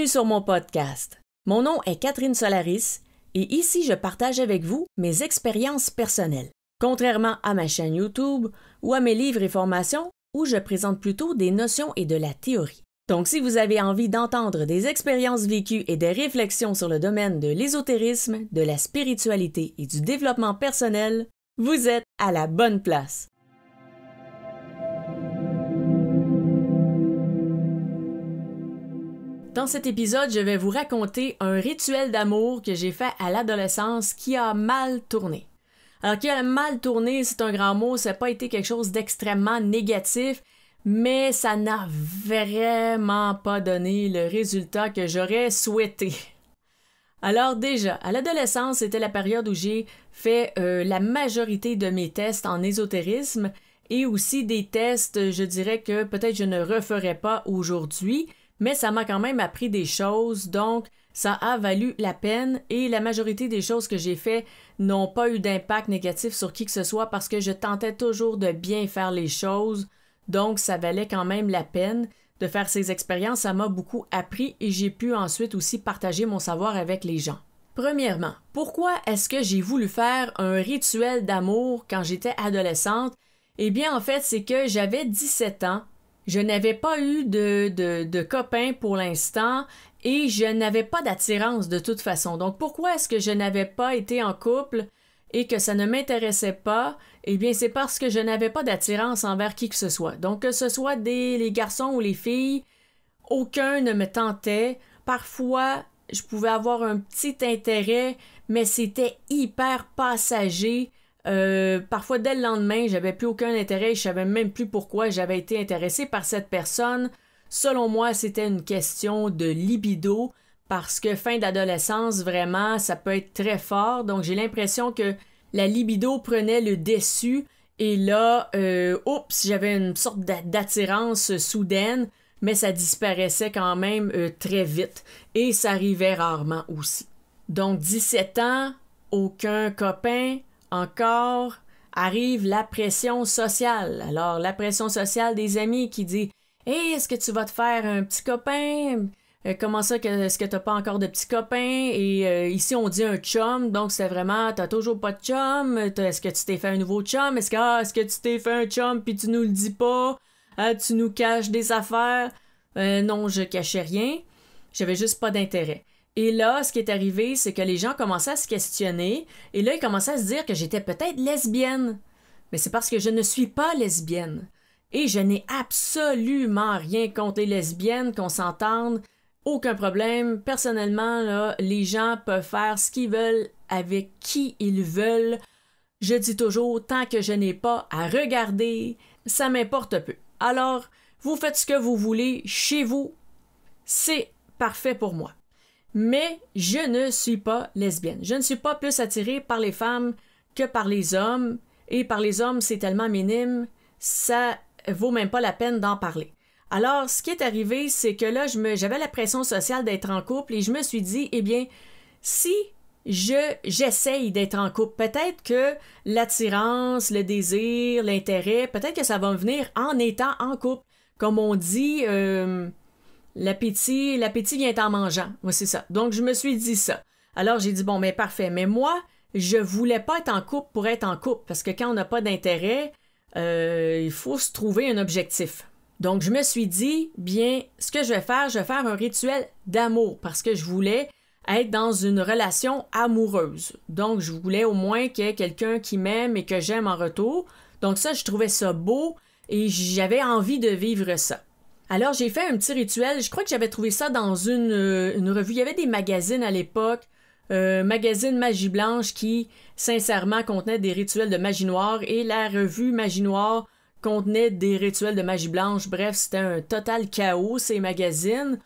Bienvenue sur mon podcast. Mon nom est Catherine Solaris et ici je partage avec vous mes expériences personnelles. Contrairement à ma chaîne YouTube ou à mes livres et formations où je présente plutôt des notions et de la théorie. Donc si vous avez envie d'entendre des expériences vécues et des réflexions sur le domaine de l'ésotérisme, de la spiritualité et du développement personnel, vous êtes à la bonne place. Dans cet épisode, je vais vous raconter un rituel d'amour que j'ai fait à l'adolescence qui a mal tourné. Alors, qui a mal tourné, c'est un grand mot, ça n'a pas été quelque chose d'extrêmement négatif, mais ça n'a vraiment pas donné le résultat que j'aurais souhaité. Alors déjà, à l'adolescence, c'était la période où j'ai fait la majorité de mes tests en ésotérisme et aussi des tests, je dirais que peut-être je ne referais pas aujourd'hui, mais ça m'a quand même appris des choses, donc ça a valu la peine et la majorité des choses que j'ai fait n'ont pas eu d'impact négatif sur qui que ce soit parce que je tentais toujours de bien faire les choses, donc ça valait quand même la peine de faire ces expériences, ça m'a beaucoup appris et j'ai pu ensuite aussi partager mon savoir avec les gens. Premièrement, pourquoi est-ce que j'ai voulu faire un rituel d'amour quand j'étais adolescente? Eh bien en fait, c'est que j'avais 17 ans. Je n'avais pas eu de copain pour l'instant et je n'avais pas d'attirance de toute façon. Donc, pourquoi est-ce que je n'avais pas été en couple et que ça ne m'intéressait pas? Eh bien, c'est parce que je n'avais pas d'attirance envers qui que ce soit. Donc, que ce soit les garçons ou les filles, aucun ne me tentait. Parfois, je pouvais avoir un petit intérêt, mais c'était hyper passager. Parfois, dès le lendemain, j'avais plus aucun intérêt, je savais même plus pourquoi j'avais été intéressée par cette personne. Selon moi, c'était une question de libido, parce que fin d'adolescence, vraiment, ça peut être très fort. Donc, j'ai l'impression que la libido prenait le dessus, et là, j'avais une sorte d'attirance soudaine, mais ça disparaissait quand même très vite, et ça arrivait rarement aussi. Donc, 17 ans, aucun copain. Encore arrive la pression sociale. Alors, la pression sociale des amis qui dit « Hey, est-ce que tu vas te faire un petit copain? Comment ça, est-ce que t'as pas encore de petits copains? » Et ici, on dit un chum, donc c'est vraiment « T'as toujours pas de chum? Est-ce que tu t'es fait un nouveau chum? Est-ce que tu t'es fait un chum puis tu nous le dis pas? Tu nous caches des affaires? » Non, je cachais rien. J'avais juste pas d'intérêt. Et là, ce qui est arrivé, c'est que les gens commençaient à se questionner, et là, ils commençaient à se dire que j'étais peut-être lesbienne. Mais c'est parce que je ne suis pas lesbienne. Et je n'ai absolument rien contre les lesbiennes, qu'on s'entende, aucun problème. Personnellement, là, les gens peuvent faire ce qu'ils veulent avec qui ils veulent. Je dis toujours, tant que je n'ai pas à regarder, ça m'importe peu. Alors, vous faites ce que vous voulez chez vous, c'est parfait pour moi. Mais je ne suis pas lesbienne. Je ne suis pas plus attirée par les femmes que par les hommes. Et par les hommes, c'est tellement minime, ça vaut même pas la peine d'en parler. Alors, ce qui est arrivé, c'est que là, j'avais la pression sociale d'être en couple et je me suis dit, eh bien, si j'essaye d'être en couple, peut-être que l'attirance, le désir, l'intérêt, peut-être que ça va me venir en étant en couple. Comme on dit... L'appétit vient en mangeant. Moi, c'est ça. Donc, je me suis dit ça. Alors, j'ai dit, bon, mais parfait. Mais moi, je voulais pas être en couple pour être en couple. Parce que quand on n'a pas d'intérêt, il faut se trouver un objectif. Donc, je me suis dit, bien, ce que je vais faire un rituel d'amour. Parce que je voulais être dans une relation amoureuse. Donc, je voulais au moins qu'il y ait quelqu'un qui m'aime et que j'aime en retour. Donc, ça, je trouvais ça beau et j'avais envie de vivre ça. Alors, j'ai fait un petit rituel. Je crois que j'avais trouvé ça dans une revue. Il y avait des magazines à l'époque, magazine Magie Blanche qui, sincèrement, contenait des rituels de magie noire et la revue Magie Noire contenait des rituels de magie blanche. Bref, c'était un total chaos, ces magazines.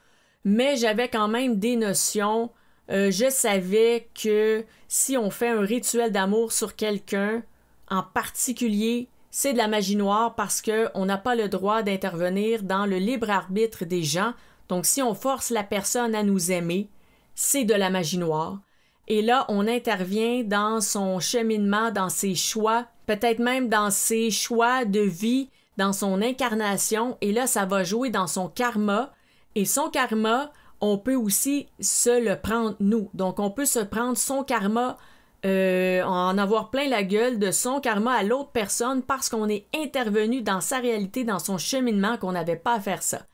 Mais j'avais quand même des notions. Je savais que si on fait un rituel d'amour sur quelqu'un, en particulier... c'est de la magie noire parce qu'on n'a pas le droit d'intervenir dans le libre arbitre des gens. Donc, si on force la personne à nous aimer, c'est de la magie noire. Et là, on intervient dans son cheminement, dans ses choix, peut-être même dans ses choix de vie, dans son incarnation. Et là, ça va jouer dans son karma. Et son karma, on peut aussi se le prendre nous. Donc, on peut se prendre son karma, en avoir plein la gueule de son karma à l'autre personne parce qu'on est intervenu dans sa réalité, dans son cheminement, qu'on n'avait pas à faire ça.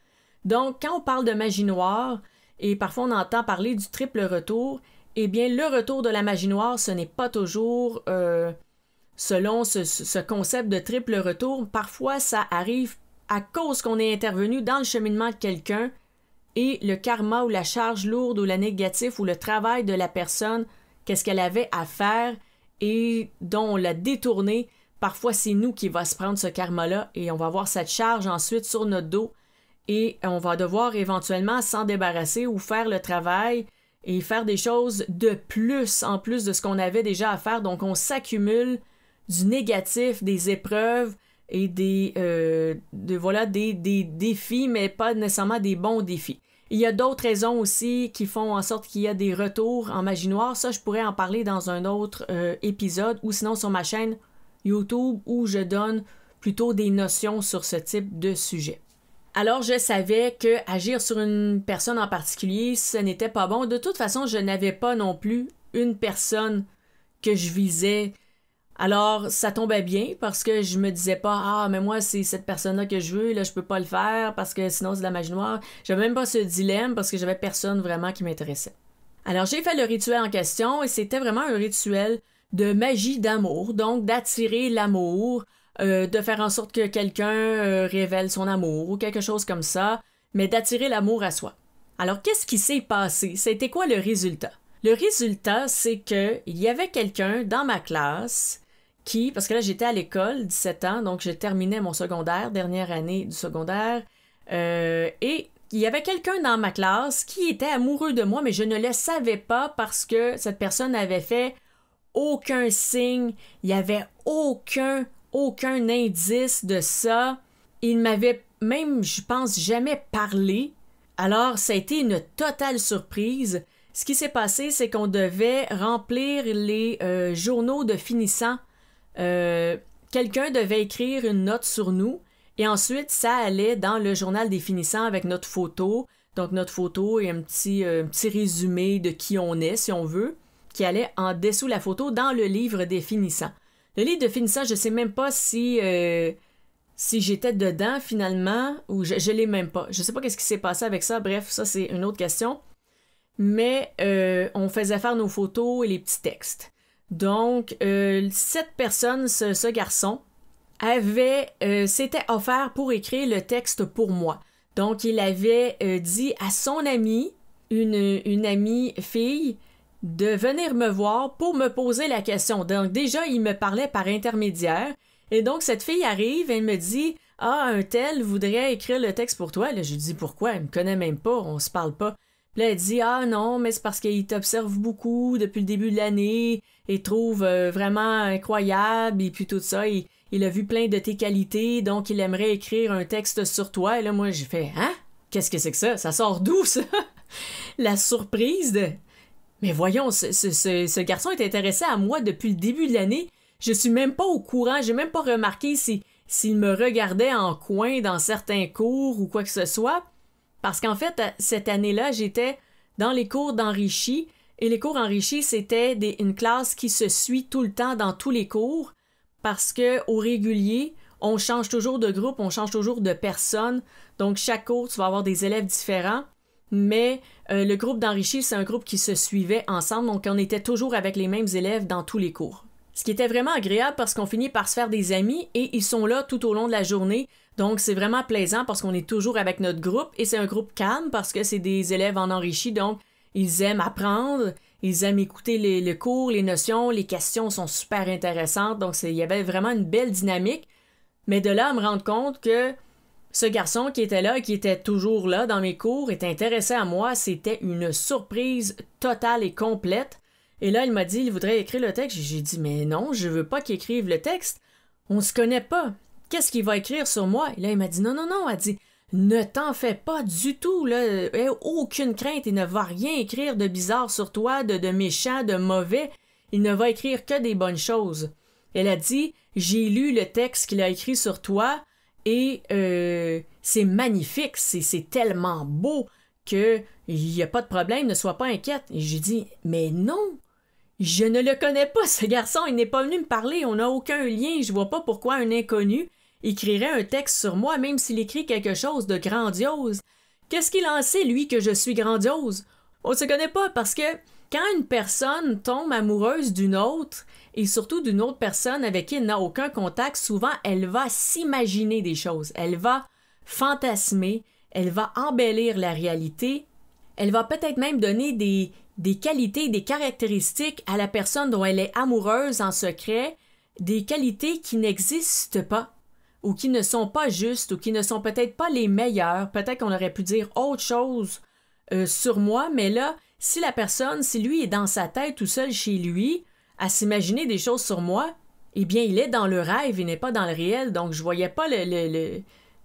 Donc, quand on parle de magie noire, et parfois on entend parler du triple retour, eh bien, le retour de la magie noire, ce n'est pas toujours selon ce concept de triple retour. Parfois, ça arrive à cause qu'on est intervenu dans le cheminement de quelqu'un et le karma ou la charge lourde ou le négatif ou le travail de la personne, qu'est-ce qu'elle avait à faire et dont on l'a détourné. Parfois, c'est nous qui va se prendre ce karma-là et on va avoir cette charge ensuite sur notre dos et on va devoir éventuellement s'en débarrasser ou faire le travail et faire des choses de plus en plus de ce qu'on avait déjà à faire. Donc, on s'accumule du négatif, des épreuves et des défis, mais pas nécessairement des bons défis. Il y a d'autres raisons aussi qui font en sorte qu'il y a des retours en magie noire. Ça, je pourrais en parler dans un autre épisode ou sinon sur ma chaîne YouTube où je donne plutôt des notions sur ce type de sujet. Alors, je savais que agir sur une personne en particulier, ce n'était pas bon. De toute façon, je n'avais pas non plus une personne que je visais. Alors, ça tombait bien parce que je me disais pas « Ah, mais moi, c'est cette personne-là que je veux, là, je peux pas le faire parce que sinon, c'est de la magie noire. » J'avais même pas ce dilemme parce que j'avais personne vraiment qui m'intéressait. Alors, j'ai fait le rituel en question et c'était vraiment un rituel de magie d'amour, donc d'attirer l'amour, de faire en sorte que quelqu'un révèle son amour ou quelque chose comme ça, mais d'attirer l'amour à soi. Alors, qu'est-ce qui s'est passé? C'était quoi le résultat? Le résultat, c'est que il y avait quelqu'un dans ma classe qui, parce que là, j'étais à l'école, 17 ans, donc je terminais mon secondaire, dernière année du secondaire, et il y avait quelqu'un dans ma classe qui était amoureux de moi, mais je ne le savais pas parce que cette personne n'avait fait aucun signe, il n'y avait aucun indice de ça. Il m'avait même, je pense, jamais parlé. Alors, ça a été une totale surprise. Ce qui s'est passé, c'est qu'on devait remplir les journaux de finissant. Quelqu'un devait écrire une note sur nous et ensuite, ça allait dans le journal des finissants avec notre photo. Donc, notre photo et un petit résumé de qui on est, si on veut, qui allait en dessous la photo dans le livre des finissants. Le livre de finissant, je ne sais même pas si j'étais dedans finalement ou je l'ai même pas. Je ne sais pas qu'est-ce qui s'est passé avec ça. Bref, ça, c'est une autre question. Mais on faisait faire nos photos et les petits textes. Donc, cette personne, ce garçon, s'était offert pour écrire le texte pour moi. Donc, il avait dit à son amie, une amie fille, de venir me voir pour me poser la question. Donc, déjà, il me parlait par intermédiaire. Et donc, cette fille arrive et elle me dit « Ah, un tel voudrait écrire le texte pour toi. » Là, je lui dis « Pourquoi? Elle me connaît même pas, on se parle pas. » Puis là, elle dit « Ah non, mais c'est parce qu'il t'observe beaucoup depuis le début de l'année et trouve vraiment incroyable et puis tout ça. Il a vu plein de tes qualités, donc il aimerait écrire un texte sur toi. » Et là, moi, j'ai fait « Hein? Qu'est-ce que c'est que ça? Ça sort d'où, ça? » La surprise de... Mais voyons, ce garçon est intéressé à moi depuis le début de l'année. Je suis même pas au courant, j'ai même pas remarqué s'il me regardait en coin dans certains cours ou quoi que ce soit. Parce qu'en fait, cette année-là, j'étais dans les cours d'enrichi. Et les cours enrichis, c'était une classe qui se suit tout le temps dans tous les cours. Parce qu'au régulier, on change toujours de groupe, on change toujours de personnes. Donc, chaque cours, tu vas avoir des élèves différents. Mais le groupe d'enrichi, c'est un groupe qui se suivait ensemble, donc on était toujours avec les mêmes élèves dans tous les cours. Ce qui était vraiment agréable parce qu'on finit par se faire des amis et ils sont là tout au long de la journée. Donc c'est vraiment plaisant parce qu'on est toujours avec notre groupe et c'est un groupe calme parce que c'est des élèves en enrichi, donc ils aiment apprendre, ils aiment écouter le cours, les notions, les questions sont super intéressantes, donc il y avait vraiment une belle dynamique. Mais de là à me rendre compte que ce garçon qui était là et qui était toujours là dans mes cours était intéressé à moi. C'était une surprise totale et complète. Et là, il m'a dit, il voudrait écrire le texte. J'ai dit, mais non, je veux pas qu'il écrive le texte. On se connaît pas. Qu'est-ce qu'il va écrire sur moi? Et là, il m'a dit, non. Elle dit, ne t'en fais pas du tout, là. Aucune crainte. Il ne va rien écrire de bizarre sur toi, de méchant, de mauvais. Il ne va écrire que des bonnes choses. Elle a dit, j'ai lu le texte qu'il a écrit sur toi. Et c'est magnifique, c'est tellement beau qu'il n'y a pas de problème, ne sois pas inquiète. Et j'ai dit, mais non, je ne le connais pas, ce garçon, il n'est pas venu me parler, on n'a aucun lien, je vois pas pourquoi un inconnu écrirait un texte sur moi, même s'il écrit quelque chose de grandiose. Qu'est-ce qu'il en sait, lui, que je suis grandiose? On ne se connaît pas parce que quand une personne tombe amoureuse d'une autre, et surtout d'une autre personne avec qui elle n'a aucun contact, souvent, elle va s'imaginer des choses, elle va fantasmer, elle va embellir la réalité, elle va peut-être même donner des qualités, des caractéristiques à la personne dont elle est amoureuse en secret, des qualités qui n'existent pas, ou qui ne sont pas justes, ou qui ne sont peut-être pas les meilleures. Peut-être qu'on aurait pu dire autre chose sur moi, mais là, si la personne, si lui est dans sa tête tout seul chez lui, à s'imaginer des choses sur moi, eh bien, il est dans le rêve, il n'est pas dans le réel, donc je voyais pas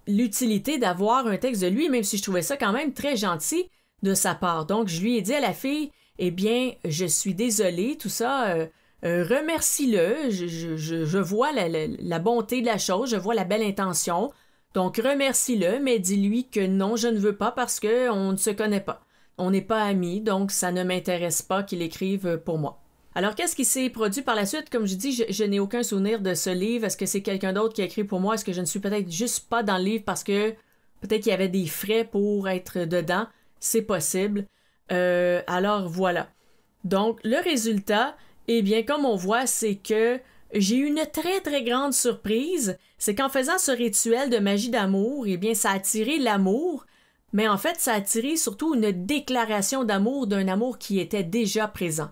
l'utilité d'avoir un texte de lui, même si je trouvais ça quand même très gentil de sa part. Donc, je lui ai dit à la fille, eh bien, je suis désolée, tout ça, remercie-le, je vois la bonté de la chose, je vois la belle intention, donc remercie-le, mais dis-lui que non, je ne veux pas parce qu'on ne se connaît pas. On n'est pas amis, donc ça ne m'intéresse pas qu'il écrive pour moi. Alors, qu'est-ce qui s'est produit par la suite? Comme je dis, je n'ai aucun souvenir de ce livre. Est-ce que c'est quelqu'un d'autre qui a écrit pour moi? Est-ce que je ne suis peut-être juste pas dans le livre parce que peut-être qu'il y avait des frais pour être dedans? C'est possible. Alors, voilà. Donc, le résultat, eh bien, comme on voit, c'est que j'ai eu une très, très grande surprise. C'est qu'en faisant ce rituel de magie d'amour, eh bien, ça a attiré l'amour, mais en fait, ça a attiré surtout une déclaration d'amour d'un amour qui était déjà présent.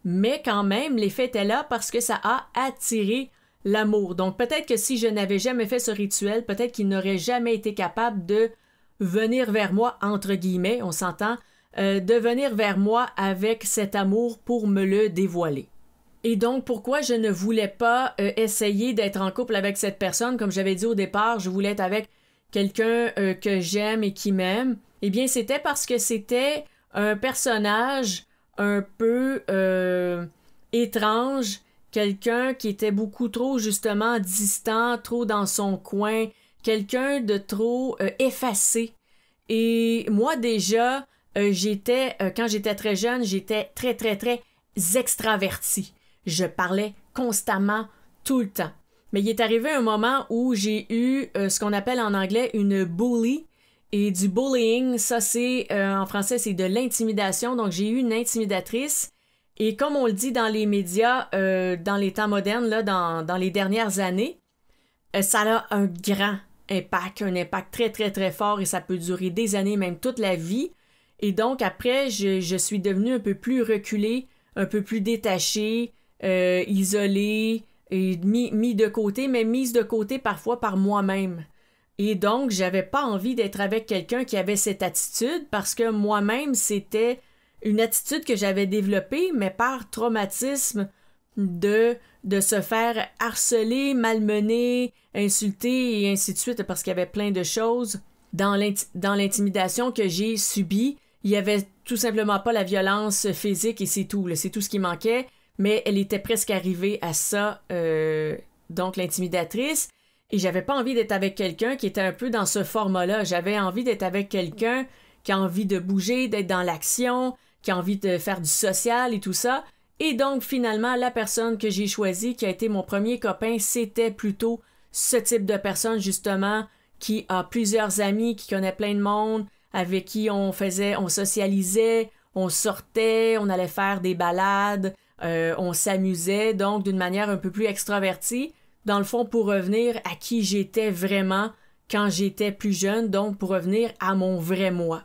Mais quand même, l'effet était là parce que ça a attiré l'amour. Donc peut-être que si je n'avais jamais fait ce rituel, peut-être qu'il n'aurait jamais été capable de venir vers moi, entre guillemets, on s'entend, de venir vers moi avec cet amour pour me le dévoiler. Et donc, pourquoi je ne voulais pas essayer d'être en couple avec cette personne? Comme j'avais dit au départ, je voulais être avec quelqu'un que j'aime et qui m'aime. Eh bien, c'était parce que c'était un personnage un peu étrange, quelqu'un qui était beaucoup trop, justement, distant, trop dans son coin, quelqu'un de trop effacé. Et moi, déjà, quand j'étais très jeune, j'étais très, très, très extravertie. Je parlais constamment, tout le temps. Mais il est arrivé un moment où j'ai eu ce qu'on appelle en anglais une bully. Et du bullying, ça c'est, en français, c'est de l'intimidation. Donc, j'ai eu une intimidatrice. Et comme on le dit dans les médias, dans les temps modernes, là, dans les dernières années, ça a un grand impact, un impact très, très, très fort et ça peut durer des années, même toute la vie. Et donc, après, je suis devenue un peu plus reculée, un peu plus détachée, isolée, et mis de côté, mais mise de côté parfois par moi-même. Et donc, j'avais pas envie d'être avec quelqu'un qui avait cette attitude parce que moi-même, c'était une attitude que j'avais développée, mais par traumatisme de se faire harceler, malmener, insulter et ainsi de suite parce qu'il y avait plein de choses dans l'intimidation que j'ai subie. Il y avait tout simplement pas la violence physique et c'est tout. Là, c'est tout ce qui manquait, mais elle était presque arrivée à ça, donc l'intimidatrice. Et j'avais pas envie d'être avec quelqu'un qui était un peu dans ce format-là. J'avais envie d'être avec quelqu'un qui a envie de bouger, d'être dans l'action, qui a envie de faire du social et tout ça. Et donc, finalement, la personne que j'ai choisie, qui a été mon premier copain, c'était plutôt ce type de personne, justement, qui a plusieurs amis, qui connaît plein de monde, avec qui on socialisait, on sortait, on allait faire des balades, on s'amusait, donc d'une manière un peu plus extravertie. Dans le fond, pour revenir à qui j'étais vraiment quand j'étais plus jeune, donc pour revenir à mon vrai moi.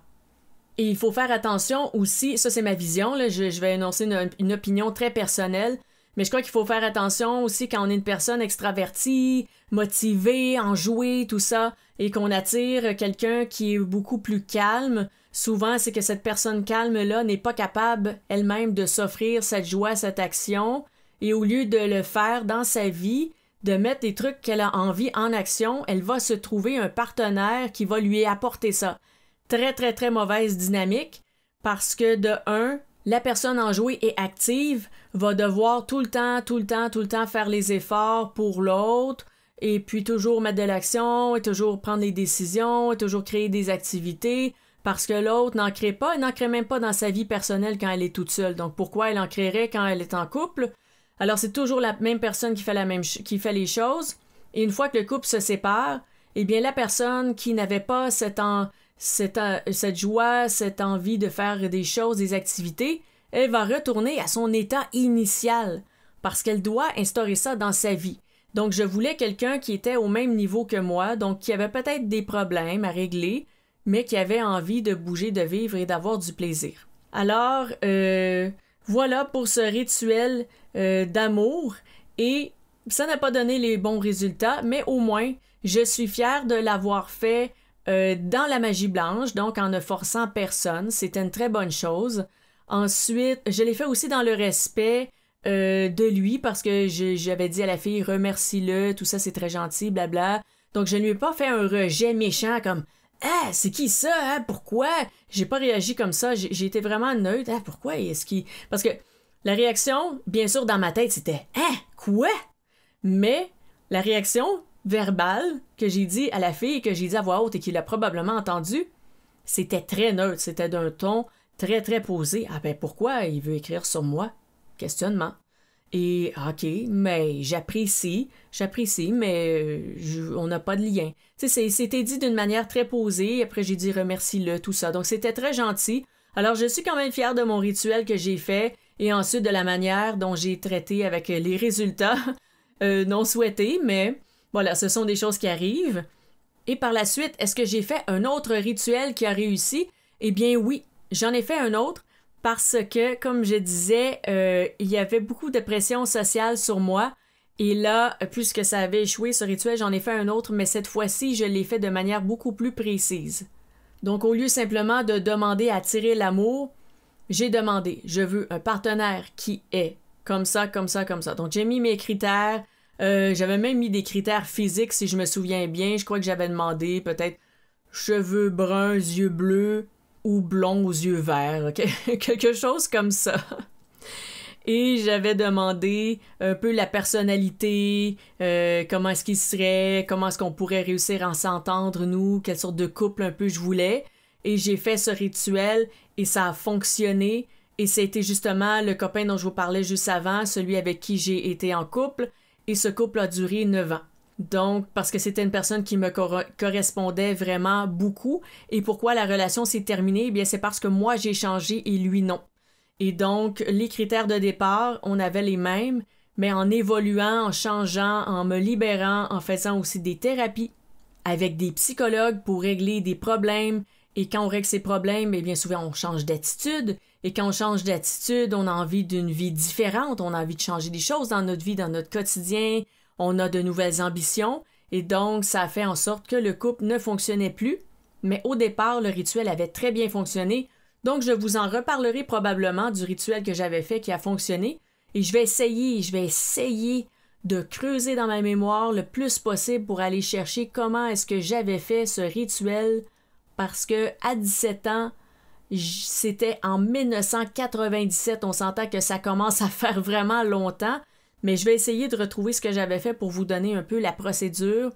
Et il faut faire attention aussi, ça c'est ma vision, là, je vais énoncer une opinion très personnelle, mais je crois qu'il faut faire attention aussi quand on est une personne extravertie, motivée, enjouée, tout ça, et qu'on attire quelqu'un qui est beaucoup plus calme. Souvent, c'est que cette personne calme-là n'est pas capable elle-même de s'offrir cette joie, cette action, et au lieu de le faire dans sa vie, de mettre des trucs qu'elle a envie en action, elle va se trouver un partenaire qui va lui apporter ça. Très, très, très mauvaise dynamique parce que, de un, la personne enjouée et active va devoir tout le temps faire les efforts pour l'autre et puis toujours mettre de l'action et toujours prendre les décisions et toujours créer des activités. parce que l'autre n'en crée pas, elle n'en crée même pas dans sa vie personnelle quand elle est toute seule. Donc pourquoi elle en créerait quand elle est en couple? Alors c'est toujours la même personne qui fait les choses. Et une fois que le couple se sépare, eh bien la personne qui n'avait pas cette joie, cette envie de faire des choses, des activités, elle va retourner à son état initial parce qu'elle doit instaurer ça dans sa vie. Donc je voulais quelqu'un qui était au même niveau que moi, donc qui avait peut-être des problèmes à régler, mais qui avait envie de bouger, de vivre et d'avoir du plaisir. Alors, voilà pour ce rituel d'amour et ça n'a pas donné les bons résultats, mais au moins, je suis fière de l'avoir fait dans la magie blanche, donc en ne forçant personne. C'était une très bonne chose. Ensuite, je l'ai fait aussi dans le respect de lui parce que j'avais dit à la fille « remercie-le, tout ça c'est très gentil, blabla ». Donc je ne lui ai pas fait un rejet méchant comme « Ah, c'est qui ça? Hein? Pourquoi? » J'ai pas réagi comme ça, j'ai été vraiment neutre. « Ah, pourquoi est-ce qu'il... » Parce que la réaction, bien sûr, dans ma tête, c'était « Ah, quoi? » Mais la réaction verbale que j'ai dit à la fille, que j'ai dit à voix haute et qu'il a probablement entendu, c'était très neutre, c'était d'un ton très, très posé. Ah ben pourquoi il veut écrire sur moi? Questionnement. Et OK, mais j'apprécie, mais on n'a pas de lien. Tu sais, c'était dit d'une manière très posée, après j'ai dit remercie-le, tout ça. Donc c'était très gentil. Alors je suis quand même fière de mon rituel que j'ai fait et ensuite de la manière dont j'ai traité avec les résultats non souhaités, mais voilà, ce sont des choses qui arrivent. Et par la suite, est-ce que j'ai fait un autre rituel qui a réussi? Eh bien oui, j'en ai fait un autre parce que, comme je disais, il y avait beaucoup de pression sociale sur moi. Et là, puisque ça avait échoué, ce rituel, j'en ai fait un autre, mais cette fois-ci, je l'ai fait de manière beaucoup plus précise. Donc, au lieu simplement de demander à attirer l'amour, j'ai demandé, je veux un partenaire qui est comme ça, comme ça, comme ça. Donc, j'ai mis mes critères. J'avais même mis des critères physiques, si je me souviens bien. Je crois que j'avais demandé peut-être cheveux bruns, yeux bleus ou blonds aux yeux verts. Okay? Quelque chose comme ça. Et j'avais demandé un peu la personnalité, comment est-ce qu'il serait, comment est-ce qu'on pourrait réussir à s'entendre, nous, quelle sorte de couple un peu je voulais. Et j'ai fait ce rituel et ça a fonctionné. Et c'était justement le copain dont je vous parlais juste avant, celui avec qui j'ai été en couple. Et ce couple a duré 9 ans. Donc, parce que c'était une personne qui me correspondait vraiment beaucoup. Et pourquoi la relation s'est terminée? Eh bien, c'est parce que moi, j'ai changé et lui, non. Et donc, les critères de départ, on avait les mêmes, mais en évoluant, en changeant, en me libérant, en faisant aussi des thérapies avec des psychologues pour régler des problèmes. Et quand on règle ces problèmes, eh bien souvent, on change d'attitude. Et quand on change d'attitude, on a envie d'une vie différente. On a envie de changer des choses dans notre vie, dans notre quotidien. On a de nouvelles ambitions. Et donc, ça a fait en sorte que le couple ne fonctionnait plus. Mais au départ, le rituel avait très bien fonctionné. Donc, je vous en reparlerai probablement du rituel que j'avais fait qui a fonctionné. Et je vais essayer de creuser dans ma mémoire le plus possible pour aller chercher comment est-ce que j'avais fait ce rituel. Parce que à 17 ans, c'était en 1997. On s'entend que ça commence à faire vraiment longtemps. Mais je vais essayer de retrouver ce que j'avais fait pour vous donner un peu la procédure.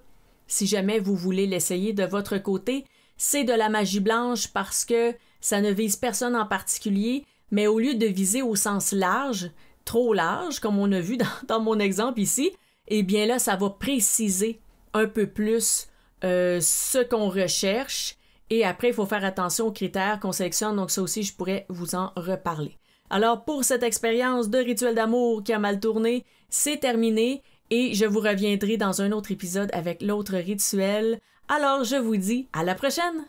Si jamais vous voulez l'essayer de votre côté, c'est de la magie blanche parce que ça ne vise personne en particulier, mais au lieu de viser au sens large, trop large, comme on a vu dans mon exemple ici, eh bien là, ça va préciser un peu plus ce qu'on recherche. Et après, il faut faire attention aux critères qu'on sélectionne, donc ça aussi, je pourrais vous en reparler. Alors, pour cette expérience de rituel d'amour qui a mal tourné, c'est terminé et je vous reviendrai dans un autre épisode avec l'autre rituel. Alors, je vous dis à la prochaine!